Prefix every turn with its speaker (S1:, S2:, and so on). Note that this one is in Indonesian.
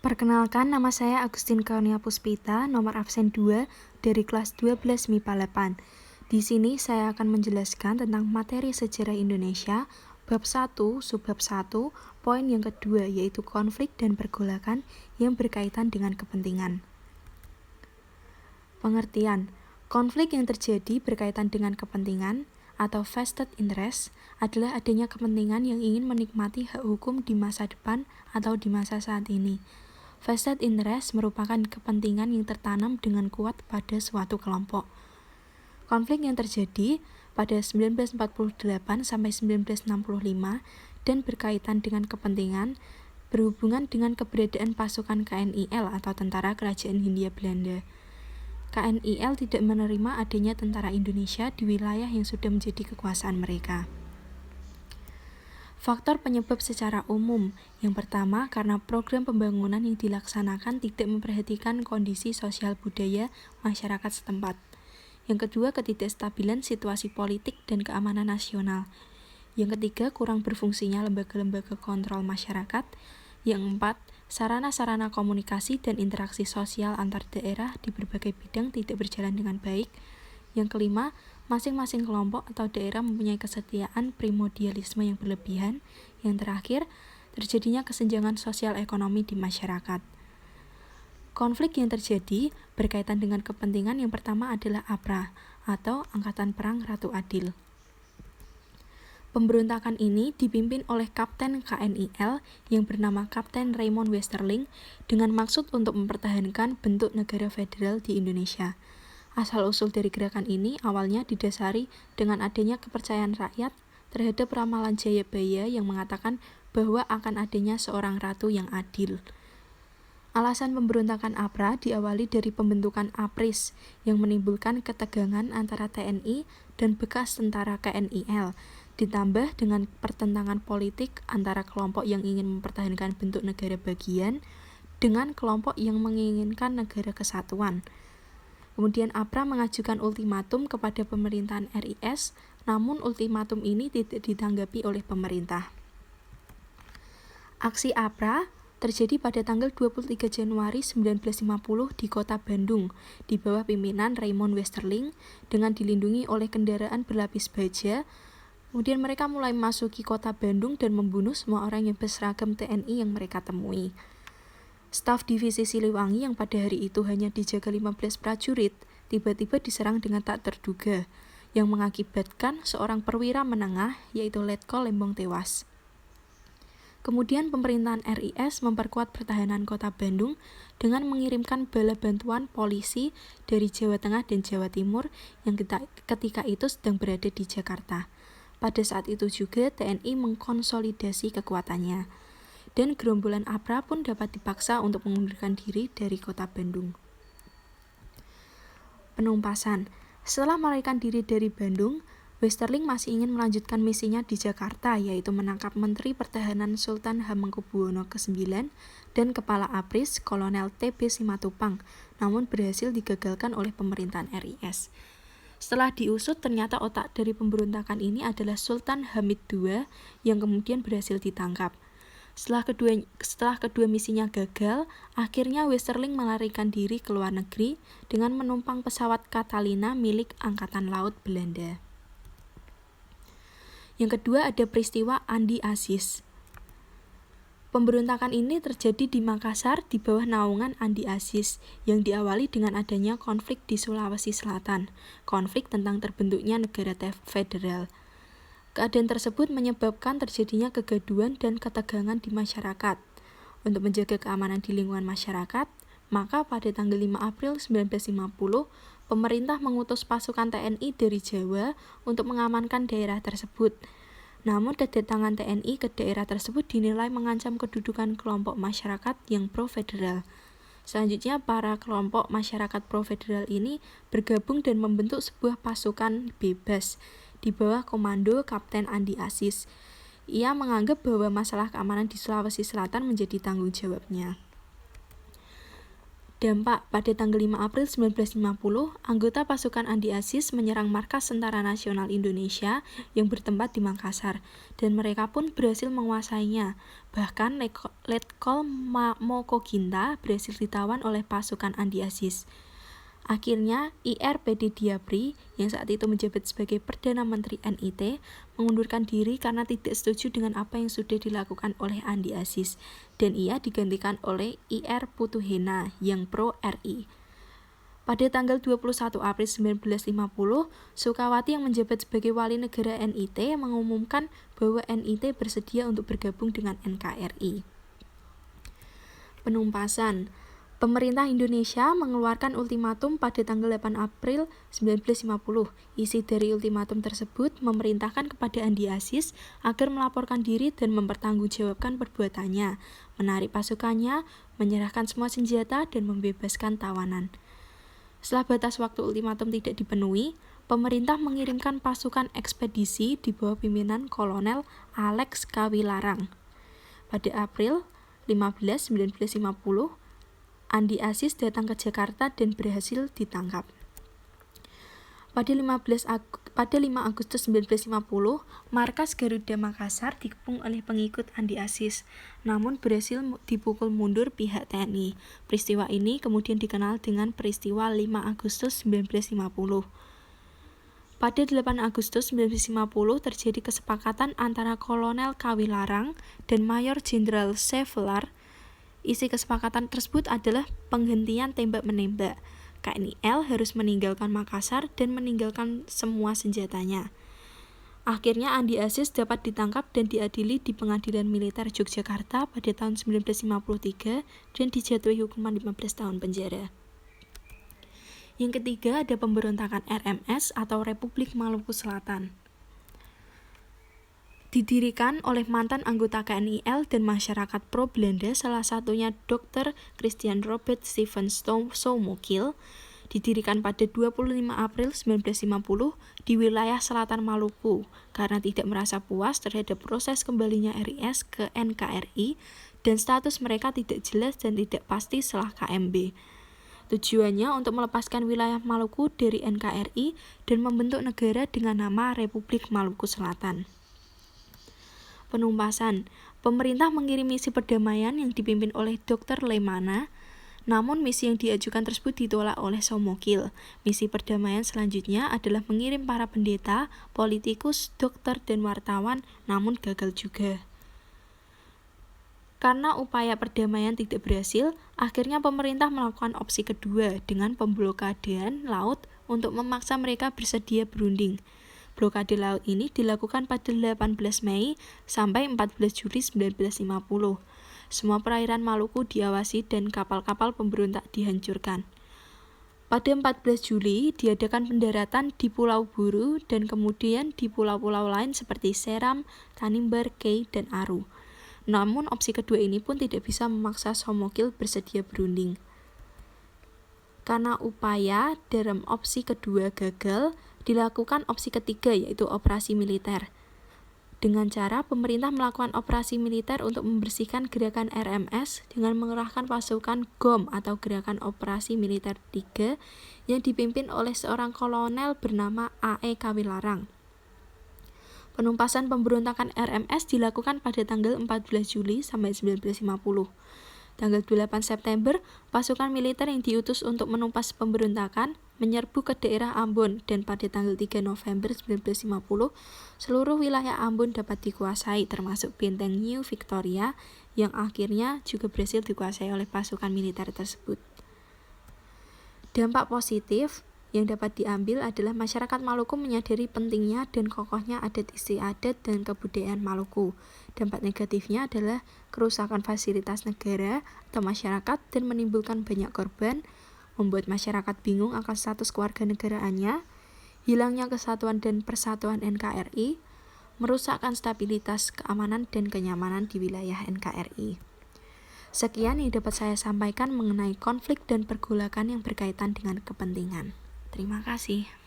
S1: Perkenalkan, nama saya Agustin Kaunia Puspita, nomor absen 2 dari kelas 12 MIPA 8. Di sini saya akan menjelaskan tentang materi sejarah Indonesia, bab 1, subbab 1, poin yang kedua yaitu konflik dan pergolakan yang berkaitan dengan kepentingan. Pengertian: konflik yang terjadi berkaitan dengan kepentingan atau vested interest adalah adanya kepentingan yang ingin menikmati hak hukum di masa depan atau di masa saat ini. Vested interest merupakan kepentingan yang tertanam dengan kuat pada suatu kelompok. Konflik yang terjadi pada 1948 sampai 1965 dan berkaitan dengan kepentingan berhubungan dengan keberadaan pasukan KNIL atau Tentara Kerajaan Hindia Belanda. KNIL tidak menerima adanya tentara Indonesia di wilayah yang sudah menjadi kekuasaan mereka. Faktor penyebab secara umum: yang pertama, karena program pembangunan yang dilaksanakan tidak memperhatikan kondisi sosial budaya masyarakat setempat. Yang kedua, ketidakstabilan situasi politik dan keamanan nasional. Yang ketiga, kurang berfungsinya lembaga-lembaga kontrol masyarakat. Yang empat, sarana-sarana komunikasi dan interaksi sosial antar daerah di berbagai bidang tidak berjalan dengan baik. Yang kelima, masing-masing kelompok atau daerah mempunyai kesetiaan primordialisme yang berlebihan. Yang terakhir, terjadinya kesenjangan sosial ekonomi di masyarakat. Konflik yang terjadi berkaitan dengan kepentingan yang pertama adalah APRA atau Angkatan Perang Ratu Adil. Pemberontakan ini dipimpin oleh Kapten KNIL yang bernama Kapten Raymond Westerling dengan maksud untuk mempertahankan bentuk negara federal di Indonesia. Asal-usul dari gerakan ini awalnya didasari dengan adanya kepercayaan rakyat terhadap ramalan Jayabaya yang mengatakan bahwa akan adanya seorang ratu yang adil. Alasan pemberontakan APRA diawali dari pembentukan APRIS yang menimbulkan ketegangan antara TNI dan bekas tentara KNIL, ditambah dengan pertentangan politik antara kelompok yang ingin mempertahankan bentuk negara bagian dengan kelompok yang menginginkan negara kesatuan. Kemudian APRA mengajukan ultimatum kepada pemerintahan RIS, namun ultimatum ini tidak ditanggapi oleh pemerintah. Aksi APRA terjadi pada tanggal 23 Januari 1950 di kota Bandung, di bawah pimpinan Raymond Westerling dengan dilindungi oleh kendaraan berlapis baja. Kemudian mereka mulai memasuki kota Bandung dan membunuh semua orang yang berseragam TNI yang mereka temui. Staf Divisi Siliwangi yang pada hari itu hanya dijaga 15 prajurit, tiba-tiba diserang dengan tak terduga, yang mengakibatkan seorang perwira menengah, yaitu Letkol Lembong tewas. Kemudian pemerintahan RIS memperkuat pertahanan kota Bandung dengan mengirimkan bala bantuan polisi dari Jawa Tengah dan Jawa Timur yang ketika itu sedang berada di Jakarta. Pada saat itu juga TNI mengkonsolidasi kekuatannya, dan gerombolan APRA pun dapat dipaksa untuk mengundurkan diri dari kota Bandung. Penumpasan: setelah melarikan diri dari Bandung, Westerling masih ingin melanjutkan misinya di Jakarta, yaitu menangkap Menteri Pertahanan Sultan Hamengkubuwono ke-9 dan Kepala APRIS Kolonel T.B. Simatupang, namun berhasil digagalkan oleh pemerintahan RIS. Setelah diusut, ternyata otak dari pemberontakan ini adalah Sultan Hamid II yang kemudian berhasil ditangkap. Setelah kedua misinya gagal, akhirnya Westerling melarikan diri ke luar negeri dengan menumpang pesawat Catalina milik Angkatan Laut Belanda. Yang kedua ada peristiwa Andi Aziz. Pemberontakan ini terjadi di Makassar di bawah naungan Andi Aziz yang diawali dengan adanya konflik di Sulawesi Selatan, konflik tentang terbentuknya negara federal. Keadaan tersebut menyebabkan terjadinya kegaduhan dan ketegangan di masyarakat. Untuk menjaga keamanan di lingkungan masyarakat, maka pada tanggal 5 April 1950, pemerintah mengutus pasukan TNI dari Jawa untuk mengamankan daerah tersebut. Namun kedatangan TNI ke daerah tersebut dinilai mengancam kedudukan kelompok masyarakat yang pro-federal. Selanjutnya, para kelompok masyarakat pro-federal ini bergabung dan membentuk sebuah pasukan bebas di bawah komando Kapten Andi Aziz. Ia menganggap bahwa masalah keamanan di Sulawesi Selatan menjadi tanggung jawabnya. Dampak pada tanggal 5 April 1950, anggota pasukan anti-ISIS menyerang markas Tentara Nasional Indonesia yang bertempat di Makassar, dan mereka pun berhasil menguasainya. Bahkan Letkol Mokoginta berhasil ditawan oleh pasukan anti-ISIS. Akhirnya, IR PD Diapri, yang saat itu menjabat sebagai Perdana Menteri NIT, mengundurkan diri karena tidak setuju dengan apa yang sudah dilakukan oleh anti-ISIS, dan ia digantikan oleh IR Putuhena yang pro-RI. Pada tanggal 21 April 1950, Sukawati yang menjabat sebagai wali negara NIT mengumumkan bahwa NIT bersedia untuk bergabung dengan NKRI. Penumpasan. Pemerintah Indonesia mengeluarkan ultimatum pada tanggal 8 April 1950. Isi dari ultimatum tersebut memerintahkan kepada anti-ISIS agar melaporkan diri dan mempertanggungjawabkan perbuatannya, menarik pasukannya, menyerahkan semua senjata, dan membebaskan tawanan. Setelah batas waktu ultimatum tidak dipenuhi, pemerintah mengirimkan pasukan ekspedisi di bawah pimpinan Kolonel Alex Kawilarang. Pada April 15, 1950, anti-ISIS datang ke Jakarta dan berhasil ditangkap. Pada 5 Agustus 1950, markas Garuda Makassar dikepung oleh pengikut anti-ISIS, namun berhasil dipukul mundur pihak TNI. Peristiwa ini kemudian dikenal dengan peristiwa 5 Agustus 1950. Pada 8 Agustus 1950 terjadi kesepakatan antara Kolonel Kawilarang dan Mayor Jenderal Sevelar. Isi kesepakatan tersebut adalah penghentian tembak-menembak. KNIL harus meninggalkan Makassar dan meninggalkan semua senjatanya. Akhirnya anti-ISIS dapat ditangkap dan diadili di Pengadilan Militer Yogyakarta pada tahun 1953 dan dijatuhi hukuman 15 tahun penjara. Yang ketiga ada pemberontakan RMS atau Republik Maluku Selatan. Didirikan oleh mantan anggota KNIL dan masyarakat pro-Belanda, salah satunya Dr. Christian Robert Steven Soumokil, didirikan pada 25 April 1950 di wilayah selatan Maluku karena tidak merasa puas terhadap proses kembalinya RIS ke NKRI dan status mereka tidak jelas dan tidak pasti setelah KMB. Tujuannya untuk melepaskan wilayah Maluku dari NKRI dan membentuk negara dengan nama Republik Maluku Selatan. Penumpasan. Pemerintah mengirim misi perdamaian yang dipimpin oleh Dr. Lemana, namun misi yang diajukan tersebut ditolak oleh Soumokil. Misi perdamaian selanjutnya adalah mengirim para pendeta, politikus, dokter, dan wartawan, namun gagal juga. Karena upaya perdamaian tidak berhasil, akhirnya pemerintah melakukan opsi kedua dengan pemblokadean laut untuk memaksa mereka bersedia berunding. Blokade laut ini dilakukan pada 18 Mei sampai 14 Juli 1950. Semua perairan Maluku diawasi dan kapal-kapal pemberontak dihancurkan. Pada 14 Juli diadakan pendaratan di Pulau Buru dan kemudian di pulau-pulau lain seperti Seram, Tanimbar, Kei, dan Aru. Namun opsi kedua ini pun tidak bisa memaksa Soumokil bersedia berunding. Karena upaya dalam opsi kedua gagal, dilakukan opsi ketiga yaitu operasi militer. Dengan cara pemerintah melakukan operasi militer untuk membersihkan gerakan RMS dengan mengerahkan pasukan GOM atau Gerakan Operasi Militer 3 yang dipimpin oleh seorang kolonel bernama A.E. Kawilarang. Penumpasan pemberontakan RMS dilakukan pada tanggal 14 Juli sampai 1950. Tanggal 28 September, pasukan militer yang diutus untuk menumpas pemberontakan menyerbu ke daerah Ambon dan pada tanggal 3 November 1950, seluruh wilayah Ambon dapat dikuasai termasuk benteng New Victoria yang akhirnya juga berhasil dikuasai oleh pasukan militer tersebut. Dampak positif yang dapat diambil adalah masyarakat Maluku menyadari pentingnya dan kokohnya adat istiadat dan kebudayaan Maluku. Dampak negatifnya adalah kerusakan fasilitas negara atau masyarakat dan menimbulkan banyak korban, membuat masyarakat bingung akan status kewarganegaraannya, hilangnya kesatuan dan persatuan NKRI, merusakkan stabilitas keamanan dan kenyamanan di wilayah NKRI. Sekian yang dapat saya sampaikan mengenai konflik dan pergolakan yang berkaitan dengan kepentingan. Terima kasih.